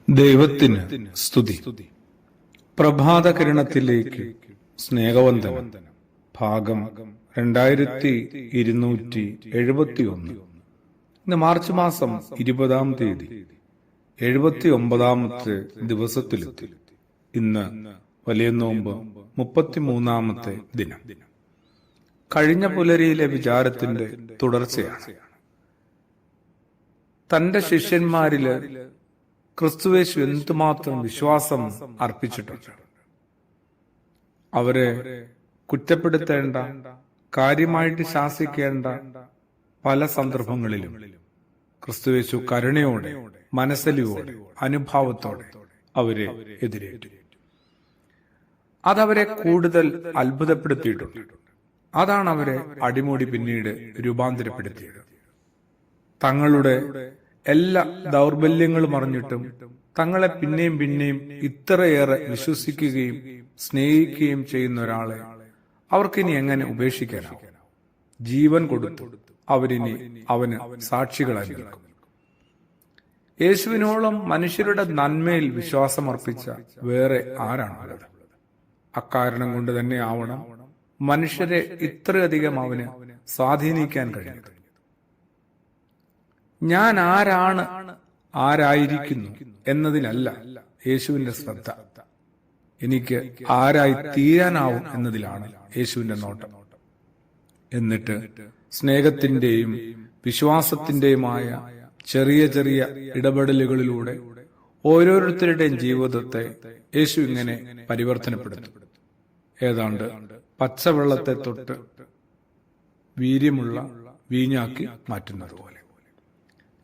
ദൈവത്തിന് സ്തുതി. പ്രഭാതകിരണത്തിലേക്ക് സ്നേഹവന്ദനം. ഭാഗം 2271. ഇന്ന് മാർച്ച് മാസം 20-ാം തീയതി 79-ാമത്തെ ദിവസത്തിലെത്തി. ഇന്ന് വലിയ നോമ്പ് 33-ാമത്തെ ദിനം. കഴിഞ്ഞ പുലരിയിലെ വിചാരത്തിന്റെ തുടർച്ചയാണ്. തന്റെ ശിഷ്യന്മാരില് ക്രിസ്തുവേശു എന്തുമാത്രം വിശ്വാസം അർപ്പിച്ചിട്ടുണ്ട്. അവരെ കുറ്റപ്പെടുത്തേണ്ട, കാര്യമായിട്ട് ശാസിക്കേണ്ട പല സന്ദർഭങ്ങളിലും ക്രിസ്തുവേശു കരുണയോടെ, മനസ്സലിയോടെ, അനുഭാവത്തോടെ അവരെ എതിരേറ്റു. അതവരെ കൂടുതൽ അത്ഭുതപ്പെടുത്തിയിട്ടുണ്ട്. അതാണ് അവരെ അടിമുടി പിന്നീട് രൂപാന്തരപ്പെടുത്തിയത്. തങ്ങളുടെ എല്ലാ ദൗർബല്യങ്ങളും അറിഞ്ഞിട്ടും തങ്ങളെ പിന്നെയും പിന്നെയും ഇത്രയേറെ വിശ്വസിക്കുകയും സ്നേഹിക്കുകയും ചെയ്യുന്ന ഒരാളെ അവർക്കിനി എങ്ങനെ ഉപേക്ഷിക്കാനാവും? ജീവൻ കൊടുത്തു അവരിനി അവന് സാക്ഷികളായി നിൽക്കും. യേശുവിനോളം മനുഷ്യരുടെ നന്മയിൽ വിശ്വാസമർപ്പിച്ച വേറെ ആരാണുള്ളത്? അക്കാരണം കൊണ്ട് തന്നെ ആവണം മനുഷ്യരെ ഇത്രയധികം അവന് സ്വാധീനിക്കാൻ കഴിയുന്നത്. ഞാൻ ആരാണ്, ആരായിരിക്കുന്നു എന്നതിലല്ല യേശുവിന്റെ ശ്രദ്ധ. എനിക്ക് ആരായി തീരാനാവും എന്നതിലാണ് യേശുവിന്റെ നോട്ടം. എന്നിട്ട് സ്നേഹത്തിന്റെയും വിശ്വാസത്തിന്റെയുമായ ചെറിയ ചെറിയ ഇടപെടലുകളിലൂടെ ഓരോരുത്തരുടെയും ജീവിതത്തെ യേശു ഇങ്ങനെ പരിവർത്തനപ്പെടുത്തും. ഏതാണ്ട് പച്ചവെള്ളത്തെ തൊട്ട് വീര്യമുള്ള വീഞ്ഞാക്കി മാറ്റുന്നത് പോലെ.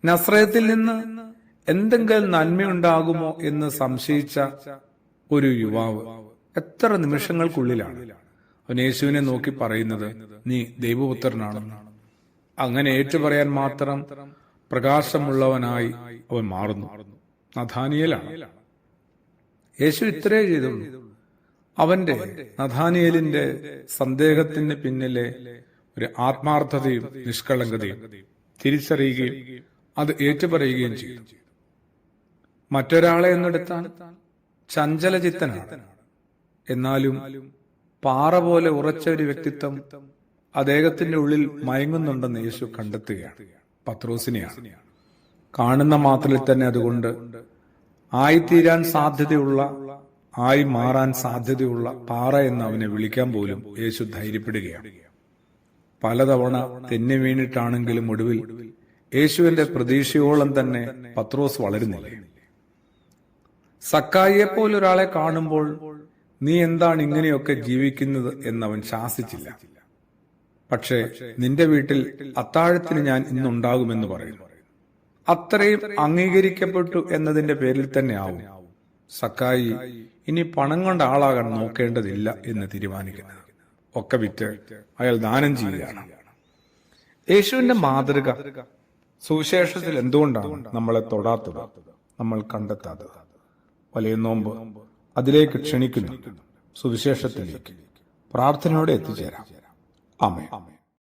നസ്രയത്തിൽ നിന്ന് എന്തെങ്കിലും നന്മയുണ്ടാകുമോ എന്ന് സംശയിച്ച ഒരു യുവാവ് എത്ര നിമിഷങ്ങൾക്കുള്ളിലാണ് അവൻ യേശുവിനെ നോക്കി പറയുന്നത്, നീ ദൈവപുത്രനാണെന്നാണ്. അങ്ങനെ ഏറ്റുപറയാൻ മാത്രം പ്രകാശമുള്ളവനായി അവൻ മാറുന്നു. നഥാനിയേലാണ്. യേശു ഇത്രേ ചെയ്തുള്ളൂ. അവന്റെ നഥാനിയേലിന്റെ സന്ദേഹത്തിന് പിന്നിലെ ഒരു ആത്മാർത്ഥതയും നിഷ്കളങ്കതയും തിരിച്ചറിയുകയും അത് ഏറ്റുപറയുകയും ചെയ്തു. മറ്റൊരാളെ എന്നെടുത്താൽ ചഞ്ചലചിത്തനാണ്, എന്നാലും പാറ പോലെ ഉറച്ച ഒരു വ്യക്തിത്വം അദ്ദേഹത്തിന്റെ ഉള്ളിൽ മയങ്ങുന്നുണ്ടെന്ന് യേശു കണ്ടെത്തുകയാണ്. പത്രോസിനെയാണ്. കാണുന്ന മാത്രയിൽ തന്നെ അതുകൊണ്ട് ആയിത്തീരാൻ സാധ്യതയുള്ള, ആയി മാറാൻ സാധ്യതയുള്ള പാറ എന്ന് അവനെ വിളിക്കാൻ പോലും യേശു ധൈര്യപ്പെടുകയാണ്. പലതവണ തെന്നി വീണിട്ടാണെങ്കിലും ഒടുവിൽ യേശുവിന്റെ പ്രതീക്ഷയോളം തന്നെ പത്രോസ് വളരുന്നില്ല. സക്കായിയെ പോലൊരാളെ കാണുമ്പോൾ നീ എന്താണ് ഇങ്ങനെയൊക്കെ ജീവിക്കുന്നത് എന്നവൻ ശാസിച്ചില്ല. പക്ഷേ നിന്റെ വീട്ടിൽ അത്താഴത്തിന് ഞാൻ ഇന്നുണ്ടാകുമെന്ന് പറയുന്നു. അത്രയും അംഗീകരിക്കപ്പെട്ടു എന്നതിന്റെ പേരിൽ തന്നെ ആവും സക്കായി ഇനി പണം കൊണ്ട് ആളാകാൻ നോക്കേണ്ടതില്ല എന്ന് തീരുമാനിക്കുന്നത്. ഒക്കെ വിറ്റ് അയാൾ ദാനം ചെയ്യുകയാണ്. യേശുവിന്റെ മാതൃക സുവിശേഷത്തിൽ എന്തുകൊണ്ടാണ് നമ്മളെ തൊടാത്തത്, നമ്മൾ കണ്ടെത്താത്തത്? വലിയ നോമ്പ് അതിലേക്ക് ക്ഷണിക്കുന്നു, സുവിശേഷത്തിലേക്ക് പ്രാർത്ഥനയോടെ എത്തിച്ചേരാം. ആമേൻ.